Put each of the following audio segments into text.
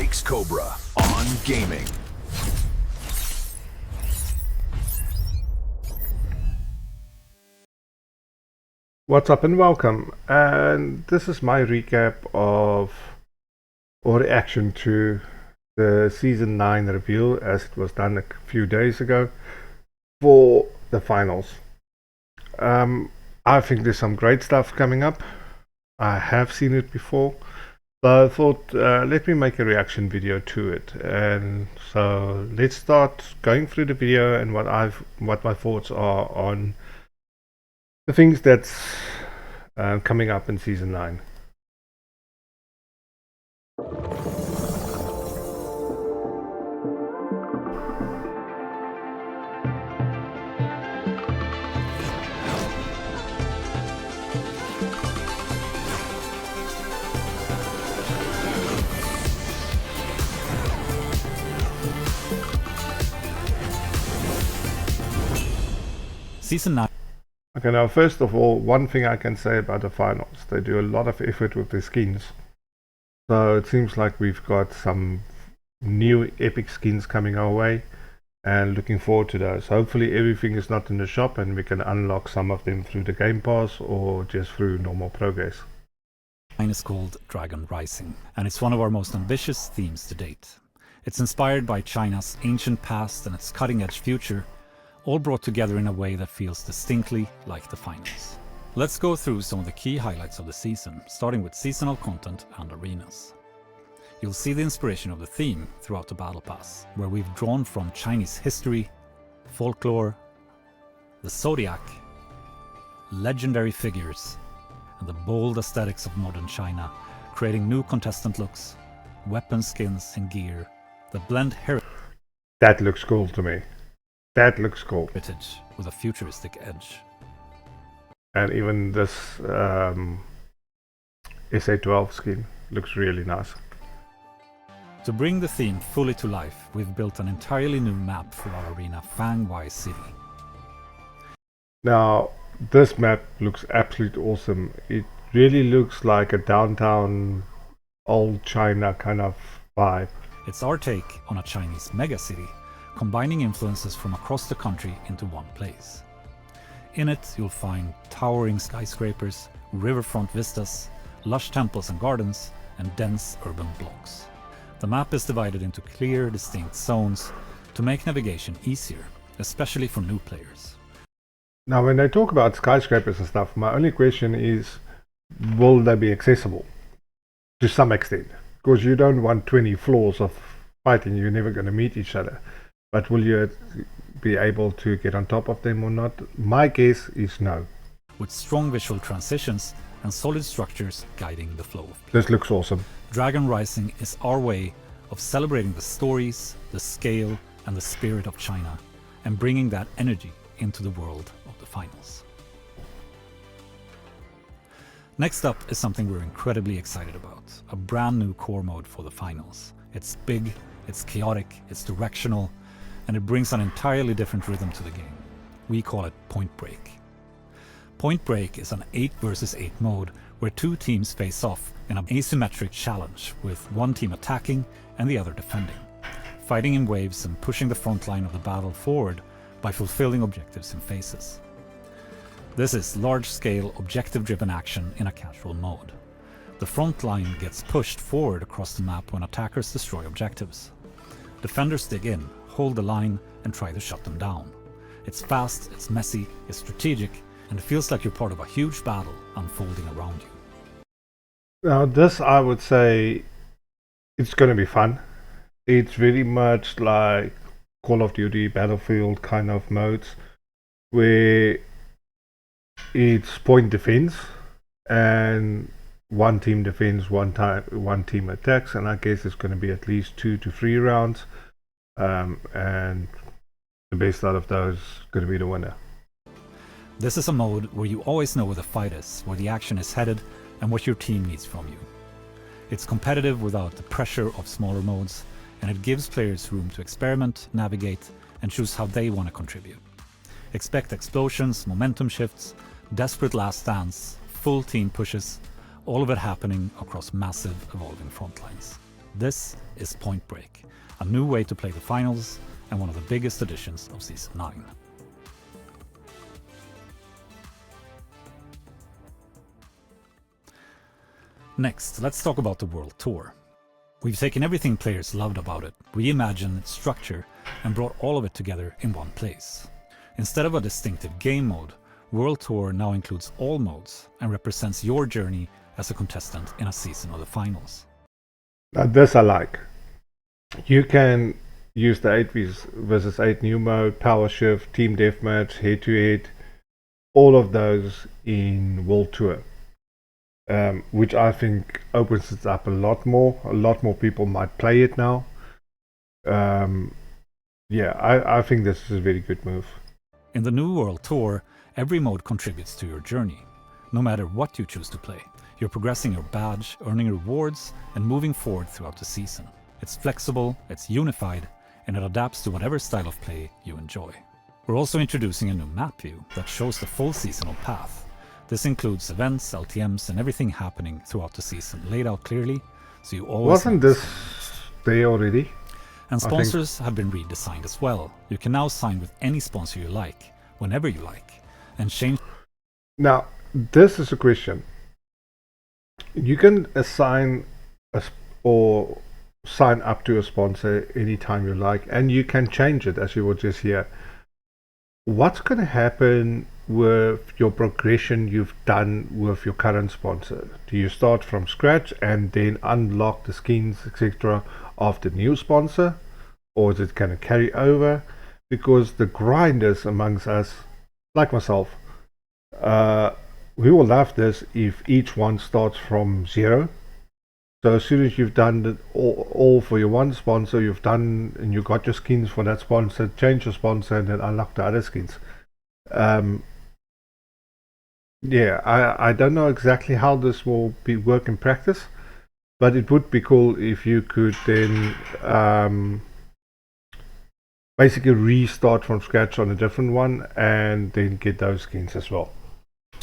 Apex Cobra on gaming. What's up and welcome, and this is my recap of or reaction to the Season 9 reveal as it was done a few days ago for the finals. I think there's some great stuff coming up. I have seen it before, but I thought let me make a reaction video to it. And so let's start going through the video and what my thoughts are on the things that's coming up in Season 9. Season 9. Okay, now first of all, one thing I can say about the finals, they do a lot of effort with the skins. So it seems like we've got some new epic skins coming our way and looking forward to those. Hopefully everything is not in the shop and we can unlock some of them through the Game Pass or just through normal progress. Mine is called Dragon Rising, and it's one of our most ambitious themes to date. It's inspired by China's ancient past and its cutting-edge future, all brought together in a way that feels distinctly like the finals. Let's go through some of the key highlights of the season, starting with seasonal content and arenas. You'll see the inspiration of the theme throughout the Battle Pass, where we've drawn from Chinese history, folklore, the zodiac, legendary figures, and the bold aesthetics of modern China, creating new contestant looks, weapon skins and gear that blend That looks cool to me. That looks cool. heritage with a futuristic edge. And even this SA-12 skin looks really nice. To bring the theme fully to life, we've built an entirely new map for our arena, Fangwai City. Now, this map looks absolutely awesome. It really looks like a downtown old China kind of vibe. It's our take on a Chinese megacity, combining influences from across the country into one place. In it, you'll find towering skyscrapers, riverfront vistas, lush temples and gardens, and dense urban blocks. The map is divided into clear, distinct zones to make navigation easier, especially for new players. Now, when they talk about skyscrapers and stuff, my only question is, will they be accessible? To some extent. Because you don't want 20 floors of fighting, you're never going to meet each other. But will you be able to get on top of them or not? My guess is no. With strong visual transitions and solid structures guiding the flow. This looks awesome. Dragon Rising is our way of celebrating the stories, the scale, and the spirit of China, and bringing that energy into the world of the finals. Next up is something we're incredibly excited about, a brand new core mode for the finals. It's big, it's chaotic, it's directional, and it brings an entirely different rhythm to the game. We call it Point Break. Point Break is an 8 versus 8 mode where two teams face off in an asymmetric challenge, with one team attacking and the other defending, fighting in waves and pushing the front line of the battle forward by fulfilling objectives in phases. This is large-scale, objective-driven action in a casual mode. The front line gets pushed forward across the map when attackers destroy objectives. Defenders dig in, hold the line, and try to shut them down. It's fast, it's messy, it's strategic, and it feels like you're part of a huge battle unfolding around you. Now, this, I would say, it's going to be fun. It's very much like Call of Duty, Battlefield kind of modes, where it's point defense, and one team defends, one team attacks, and I guess it's going to be at least 2 to 3 rounds, and the best out of those is going to be the winner. This is a mode where you always know where the fight is, where the action is headed, and what your team needs from you. It's competitive without the pressure of smaller modes, and it gives players room to experiment, navigate, and choose how they want to contribute. Expect explosions, momentum shifts, desperate last stands, full team pushes, all of it happening across massive evolving front lines. This is Point Break, a new way to play the finals and one of the biggest additions of Season 9. Next, let's talk about the World Tour. We've taken everything players loved about it, reimagined its structure, and brought all of it together in one place. Instead of a distinctive game mode, World Tour now includes all modes and represents your journey as a contestant in a season of the finals. Now this I like. You can use the 8 versus 8 new mode, power shift, team deathmatch, head to head, all of those in World Tour. Which I think opens it up a lot more. A lot more people might play it now. Yeah, I think this is a very good move. In the new World Tour, every mode contributes to your journey. No matter what you choose to play, you're progressing your badge, earning rewards, and moving forward throughout the season. It's flexible, it's unified, and it adapts to whatever style of play you enjoy. We're also introducing a new map view that shows the full seasonal path. This includes events, LTMs, and everything happening throughout the season laid out clearly, so you always... Wasn't this there already? And sponsors have been redesigned as well. You can now sign with any sponsor you like, whenever you like, and change... Now, this is a question. You can assign or sign up to a sponsor anytime you like, and you can change it, as you were just here. What's going to happen with your progression you've done with your current sponsor? Do you start from scratch and then unlock the skins, etc., of the new sponsor, or is it going to carry over? Because the grinders amongst us, like myself, we will love this if each one starts from 0. So as soon as you've done it all for your one sponsor, you've done and you got your skins for that sponsor, change your sponsor and then unlock the other skins. Yeah, I don't know exactly how this will work in practice, but it would be cool if you could then basically restart from scratch on a different one and then get those skins as well.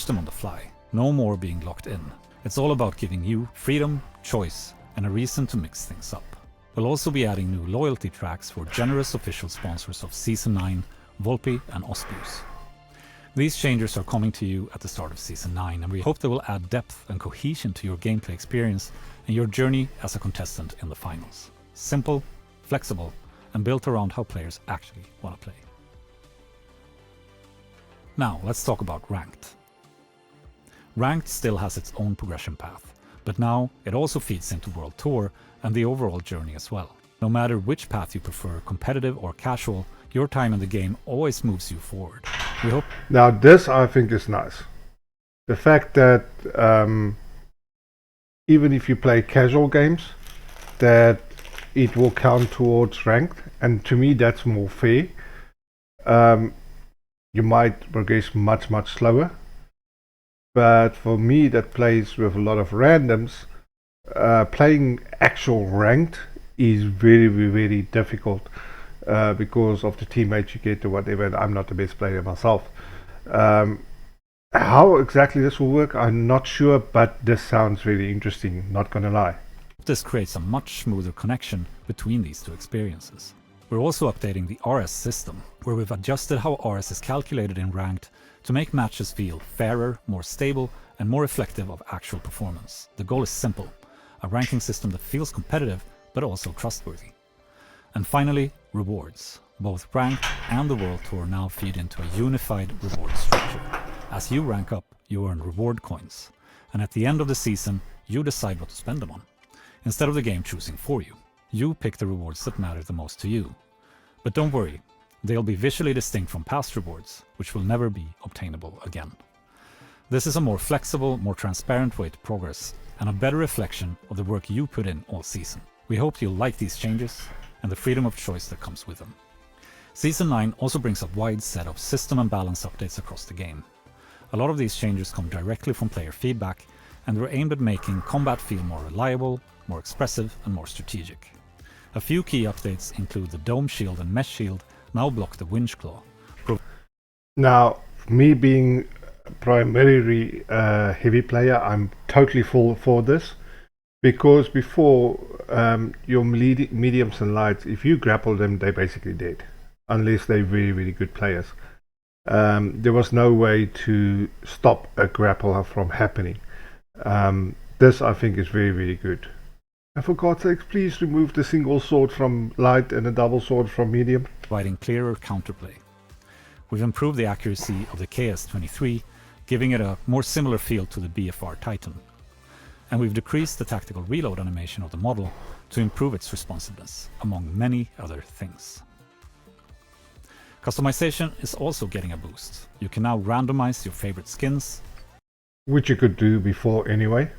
them on the fly. No more being locked in. It's all about giving you freedom, choice, and a reason to mix things up. We'll also be adding new loyalty tracks for generous official sponsors of Season 9, Volpi and Osbus. These changes are coming to you at the start of Season 9, and we hope they will add depth and cohesion to your gameplay experience and your journey as a contestant in the finals. Simple, flexible, and built around how players actually want to play. Now, let's talk about Ranked. Ranked still has its own progression path, but now it also feeds into World Tour and the overall journey as well. No matter which path you prefer, competitive or casual, your time in the game always moves you forward. We hope... Now this I think is nice. The fact that even if you play casual games, that it will count towards ranked, and to me that's more fair. You might progress much slower, but for me that plays with a lot of randoms, playing actual ranked is very difficult because of the teammates you get or whatever, and I'm not the best player myself. How exactly this will work, I'm not sure, but this sounds very interesting, not gonna lie. This creates a much smoother connection between these two experiences. We're also updating the RS system, where we've adjusted how RS is calculated in Ranked to make matches feel fairer, more stable, and more reflective of actual performance. The goal is simple, a ranking system that feels competitive, but also trustworthy. And finally, rewards. Both Ranked and the World Tour now feed into a unified reward structure. As you rank up, you earn reward coins, and at the end of the season, you decide what to spend them on. Instead of the game choosing for you, you pick the rewards that matter the most to you. But don't worry, they'll be visually distinct from past rewards, which will never be obtainable again. This is a more flexible, more transparent way to progress, and a better reflection of the work you put in all season. We hope you'll like these changes, and the freedom of choice that comes with them. Season 9 also brings a wide set of system and balance updates across the game. A lot of these changes come directly from player feedback, and they're aimed at making combat feel more reliable, more expressive, and more strategic. A few key updates include the Dome Shield and Mesh Shield now block the Winch Claw. Now, me being primarily a heavy player, I'm totally full for this, Because before, your mediums and lights, if you grapple them, they're basically dead, unless they're really, really good players. There was no way to stop a grapple from happening. This, I think, is very, very good. And for God's sake, please remove the single sword from light and a double sword from medium. Providing clearer counterplay. We've improved the accuracy of the KS-23, giving it a more similar feel to the BFR Titan. And we've decreased the tactical reload animation of the model to improve its responsiveness, among many other things. Customization is also getting a boost. You can now randomize your favorite skins, Which you could do before anyway.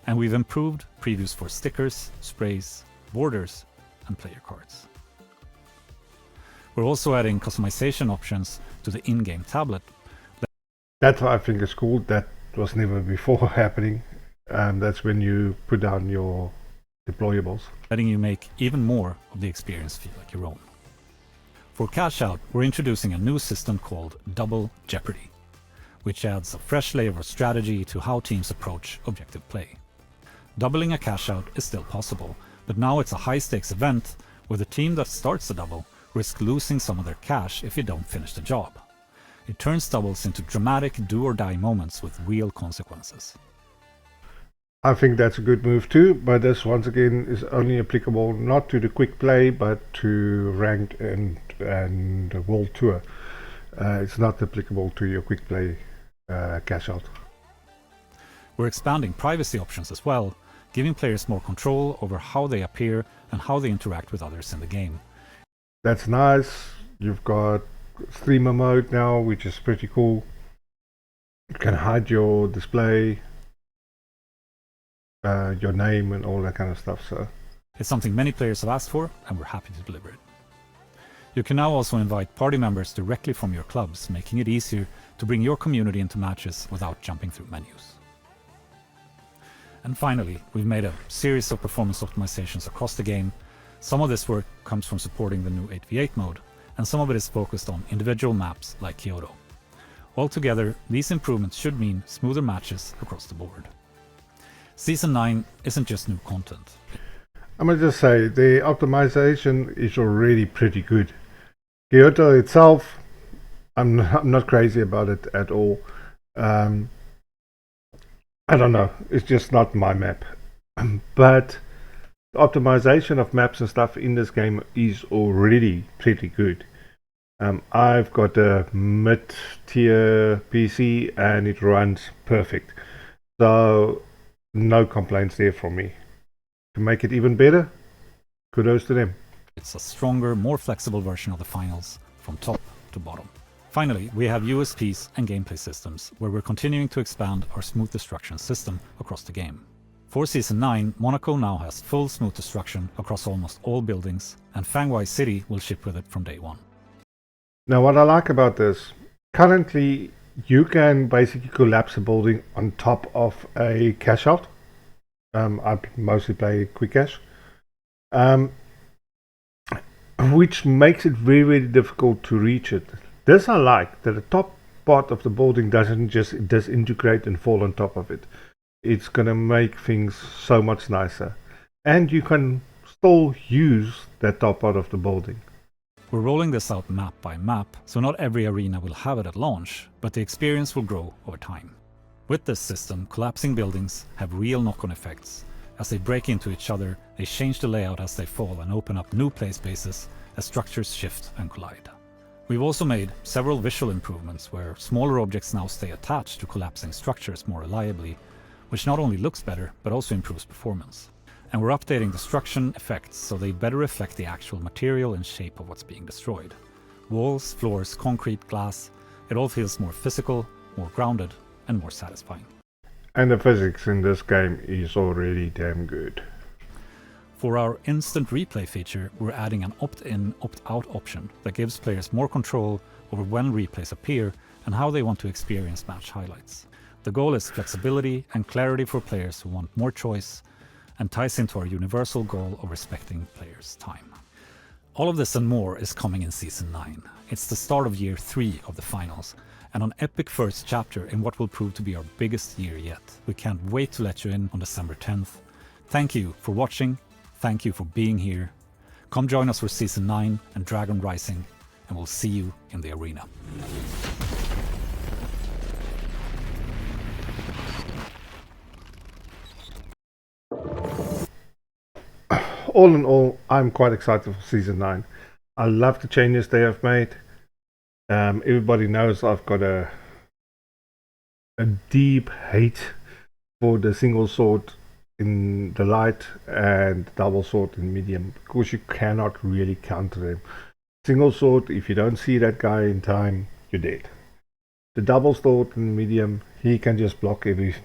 and we've improved previews for stickers, sprays, borders, and player cards. We're also adding customization options to the in-game tablet. That I think is cool. That was never before happening. That's when you put down your deployables. Letting you make even more of the experience feel like your own. For cash out, we're introducing a new system called Double Jeopardy, which adds a fresh layer of strategy to how teams approach objective play. Doubling a cash out is still possible, but now it's a high stakes event where the team that starts the double risks losing some of their cash if you don't finish the job. It turns doubles into dramatic do or die moments with real consequences. I think that's a good move too, but this once again is only applicable not to the quick play but to ranked and the world tour. It's not applicable to your quick play cash out. We're expanding privacy options as well, giving players more control over how they appear and how they interact with others in the game. That's nice. You've got streamer mode now, which is pretty cool. You can hide your display, your name and all that kind of stuff. So It's something many players have asked for, and we're happy to deliver it. You can now also invite party members directly from your clubs, making it easier to bring your community into matches without jumping through menus. And finally, we've made a series of performance optimizations across the game. Some of this work comes from supporting the new 8v8 mode, and some of it is focused on individual maps like Kyoto. Altogether, these improvements should mean smoother matches across the board. Season 9 isn't just new content. I'm gonna just say the optimization is already pretty good. Kyoto itself, I'm not crazy about it at all. I don't know, it's just not my map. But the optimization of maps and stuff in this game is already pretty good. I've got a mid-tier PC and it runs perfect. So no complaints there from me. To make it even better, kudos to them. It's a stronger, more flexible version of the finals, from top to bottom. Finally, we have USPs and gameplay systems, where we're continuing to expand our smooth destruction system across the game. For Season 9, Monaco now has full smooth destruction across almost all buildings, and Fangwai City will ship with it from day one. Now what I like about this, currently you can basically collapse a building on top of a cash out. I mostly play quick cash, which makes it very, very difficult to reach it. This I like, that the top part of the building doesn't just disintegrate and fall on top of it. It's gonna make things so much nicer, and you can still use that top part of the building. We're rolling this out map by map, so not every arena will have it at launch, but the experience will grow over time. With this system, collapsing buildings have real knock-on effects. As they break into each other, they change the layout as they fall and open up new play spaces as structures shift and collide. We've also made several visual improvements where smaller objects now stay attached to collapsing structures more reliably, which not only looks better, but also improves performance. And we're updating destruction effects so they better reflect the actual material and shape of what's being destroyed. Walls, floors, concrete, glass, it all feels more physical, more grounded, and more satisfying. And the physics in this game is already damn good. For our instant replay feature, we're adding an opt-in, opt-out option that gives players more control over when replays appear and how they want to experience match highlights. The goal is flexibility and clarity for players who want more choice, and ties into our universal goal of respecting players' time. All of this and more is coming in Season 9. It's the start of Year 3 of the finals, and an epic first chapter in what will prove to be our biggest year yet. We can't wait to let you in on December 10th. Thank you for watching, thank you for being here. Come join us for Season 9 and Dragon Rising, and we'll see you in the arena. All in all, I'm quite excited for Season 9. I love the changes they have made. Everybody knows I've got a deep hate for the single sword in the light and double sword in medium, because you cannot really counter them. Single sword, if you don't see that guy in time, you're dead. The double sword in medium, he can just block every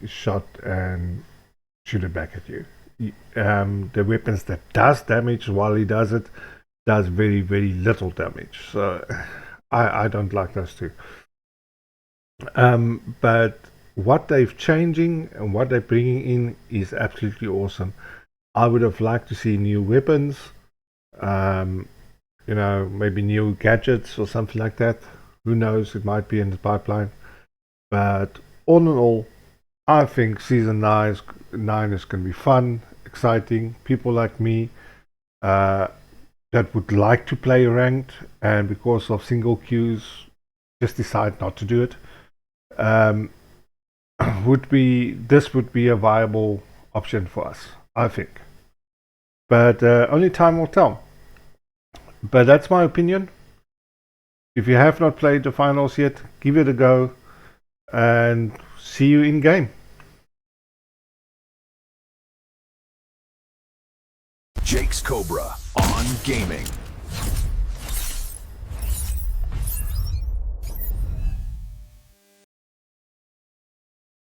shot and shoot it back at you. The weapons that does damage while he does it does very, very little damage. So I don't like those two. But what they're changing and what they're bringing in is absolutely awesome. I would have liked to see new weapons, maybe new gadgets or something like that. Who knows, it might be in the pipeline. But all in all, I think Season 9 is going to be fun, exciting. People like me that would like to play ranked, and because of single queues just decide not to do it, this would be a viable option for us, I think. But only time will tell. But that's my opinion. If you have not played the finals yet, give it a go, and see you in game. Jake's Cobra on gaming.